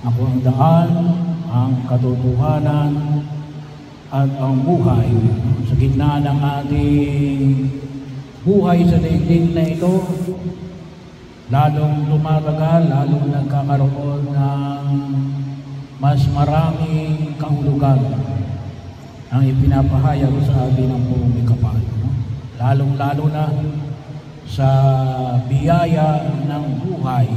Ako ang daan, ang katotohanan, at ang buhay. Sa gitna ng ating buhay sa daigdig na ito, lalong tumatagal, lalong nagkakaroon ng mas maraming kahulugan ang ipinapahayag sa atin ng buong may kapal. Lalong-lalo na sa biyaya ng buhay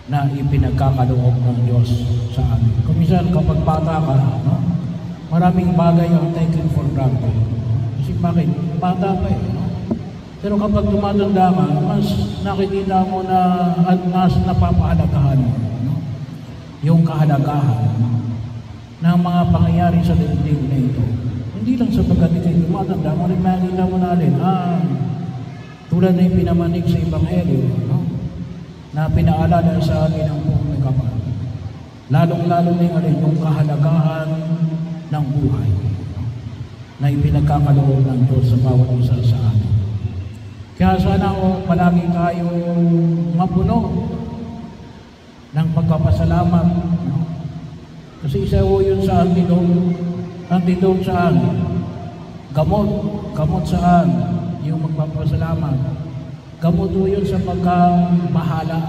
na ipinagkakaloob ng Diyos sa amin. Kuminsan kapag bata ka, no? Maraming bagay ang taken for granted. Kasi bakit? Bata pa eh. No? Pero kapag tumatanda ka, mas nakikita mo na at mas napapahalagahan mo. No? Yung kahalagahan ng mga pangyayari sa daigdig na ito. Hindi lang sapagkat ikaw tumatanda, makikita mo na rin, tulad na yung pinamanig sa Ebanghelyo, no? Na pinaalala sa atin ng buong may kapal. Lalong-lalo na yung kahalagahan ng buhay, no? Na ipinagkakaloob ng Diyos sa bawat isa sa atin. Kaya sana palagi tayong mapuno ng pagpapasalamat, no? Kasi isa yun sa antidote saan? Gamot saan? Yung magpapasalamat. Gamot po yun sa pagkabahala.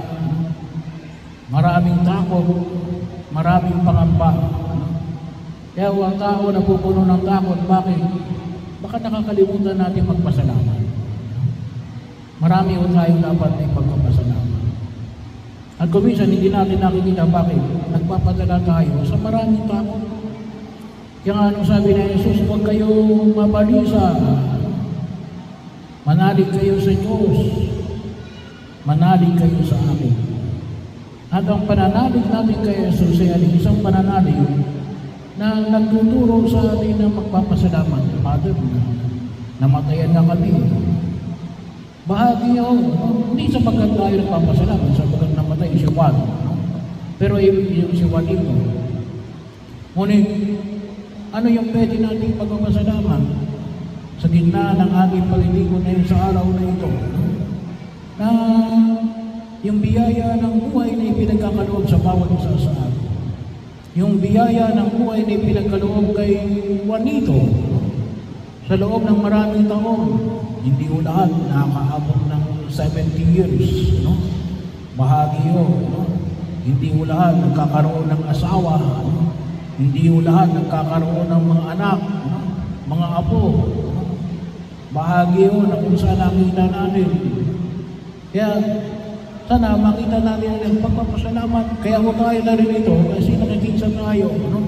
Maraming takot, maraming pangamba. Kaya ang tao napupuno ng takot, bakit? Baka nakakalimutan natin magpasalamat. Marami po tayong dapat na ipagpapasalamat. At kung minsan hindi natin nakikita, bakit? Nagpapadala tayo sa maraming takot. Kaya nga anong sabi na Jesus, huwag kayong mabalisa. Manalig kayo sa Diyos. Manalig kayo sa amin. At ang pananalig natin kay Jesus ay isang pananalig na nagtuturo sa atin na magpapasalamat. Father, namatayan na kami. Bahagi yun. Hindi sapagkat tayo nagpapasalamat, sapagkat namatay si Juan. Pero yung si Juan ito. Ngunit, ano yung pwede natin pagpapasalamat? Sa gitna ng ating pag-ibig na yun sa araw na ito, na yung biyaya ng buhay na ipinagkakaloob sa bawat isa sa atin. Yung biyaya ng buhay na ipinagkaloob kay Juanito sa loob ng maraming taon, hindi ko lahat nakakaabot ng 70 years. No? Bahagi yun. No? Hindi ko lahat nagkakaroon ng asawa. No? Hindi ko lahat nagkakaroon ng mga anak, no? Mga apo. Bahagi yun na kung saan nakita natin. Kaya, sana makita natin ang pagpapasalamat. Kaya ko tayo na rin ito kasi nakikita tayo, no?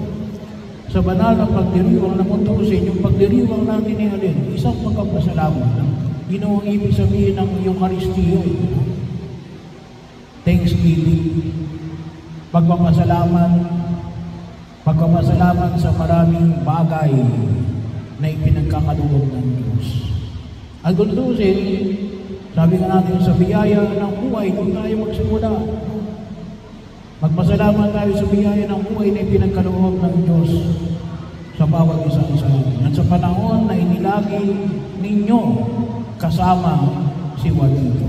Sa banal na pagdiriwang na kuntusin, yung pagdiriwang natin ni alin, isang pagpapasalamat. Yun ang ibig sabihin ng Eucharistia. No? Thanksgiving. Pagpapasalamat sa maraming bagay na ipinagkakaloob ng Diyos. At kung tusin, sabi nga natin sa biyaya ng buhay, kung tayo magsimula, magpasalamat tayo sa biyaya ng buhay na ipinagkaloob ng Diyos sa bawat isa sa atin. At sa panahon na inilagi ninyo kasama si Juanito.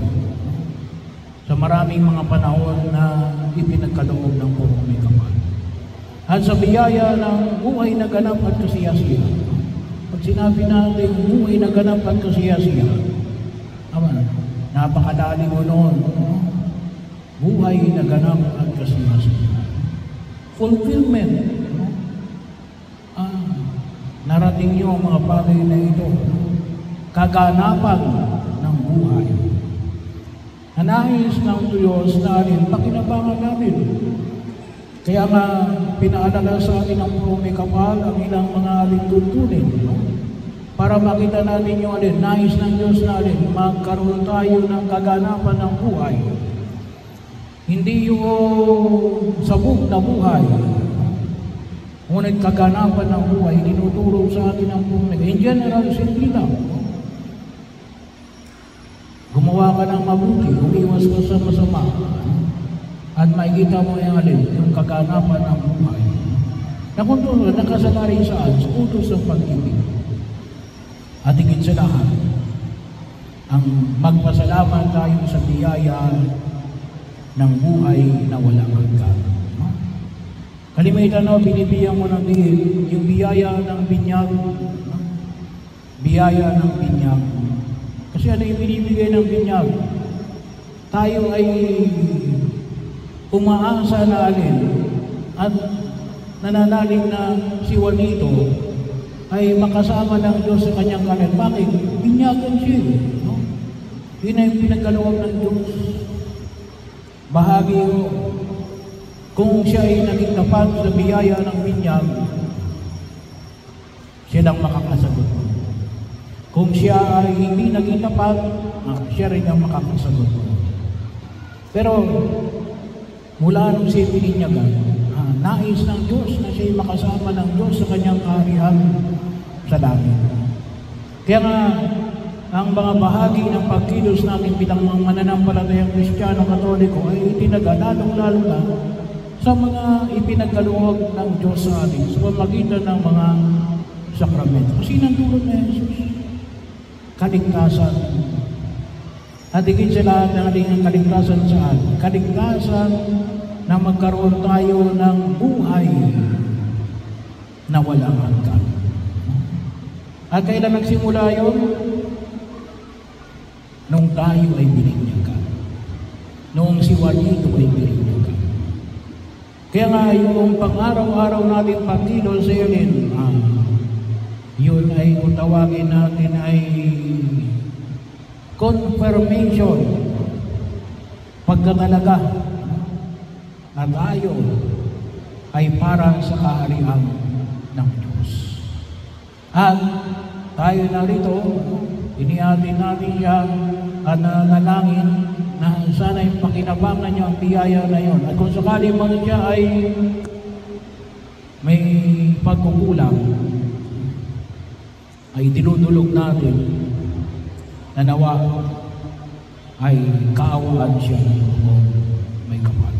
Sa maraming mga panahon na ipinagkaloob ng buong may kapal. At sa biyaya ng buhay na ganap at kasiyasiya. Pag sinabi natin buhay na ganap at kasiyasiya, napakadali mo noon. Buhay na ganap at kasiyasiya. Fulfillment. Narating niyo ang mga bagay na ito. Kaganapan ng buhay. Nais ng Diyos na rin pakinabangan namin. Kaya nga pinaalala sa atin ang puro may kapal ang ilang mga alintuntunin, no? Para makita natin yung alin, nais ng Diyos na alin, magkaroon tayo ng kaganapan ng buhay. Hindi yung sabog na buhay. Ngunit kaganapan ng buhay, tinuturo sa atin ang puro. In general, simple lang. Gumawa ka ng mabuti, umiwas ka sa masama. At makikita mo yung alin, yung kaganapan ng buhay. Nakuntulad, nakasalari saan? Sa utos ng pag-ibig. At higit sa lahat, ang magpasalamat tayo sa biyaya ng buhay na walang hanggan. Kalimitan binibigyan mo ng diin, yung biyaya ng binyag. Biyaya ng binyag. Kasi ano yung binibigay ng binyag? Tayo ay umaasa na alin at nananalig na si Juanito ay makasama ng Diyos sa kanyang kanan. Bakit? Binyagan siya. No? Yun ay pinagkaloob ng Diyos. Bahagi kung siya ay naging tapat sa biyaya ng binyag, siya lang makakasagot. Kung siya ay hindi naging tapat, siya rin ang makakasagot. Pero mula nung siya pininyagan, nais ng Diyos na siya ay makasama ng Diyos sa kanyang kaharian sa langit. Kaya nga, ang mga bahagi ng pagkilos natin bilang mga mananampalatayang Kristiyano Katoliko ay itinaga lalong-lalo na sa mga ipinagkaloob ng Diyos sa atin sa pamagitan ng mga sakramento. Kasi nandulot na Jesus. Kaligtasan. At higit sa lahat ng ating kaligtasan saan? Kaligtasan na magkaroon tayo ng buhay na walang hanggan. At kailan nagsimula yun? Nung tayo ay bininyagan. Noong si Juanito ay bininyagan. Kaya nga yung pang-araw-araw natin pagkilos sa yun, yun ay kung tawagin natin ay confirmation, pagkatalaga na tayo ay para sa kaharian ng Diyos. At tayo narito, iniatin natin siya at nanalangin na sana yung pakinabangan niya ang biyaya na yun. At kung sakali man siya ay may pagkukulang, ay dinudulog natin na nawa ay kaawaan siya o may kapal.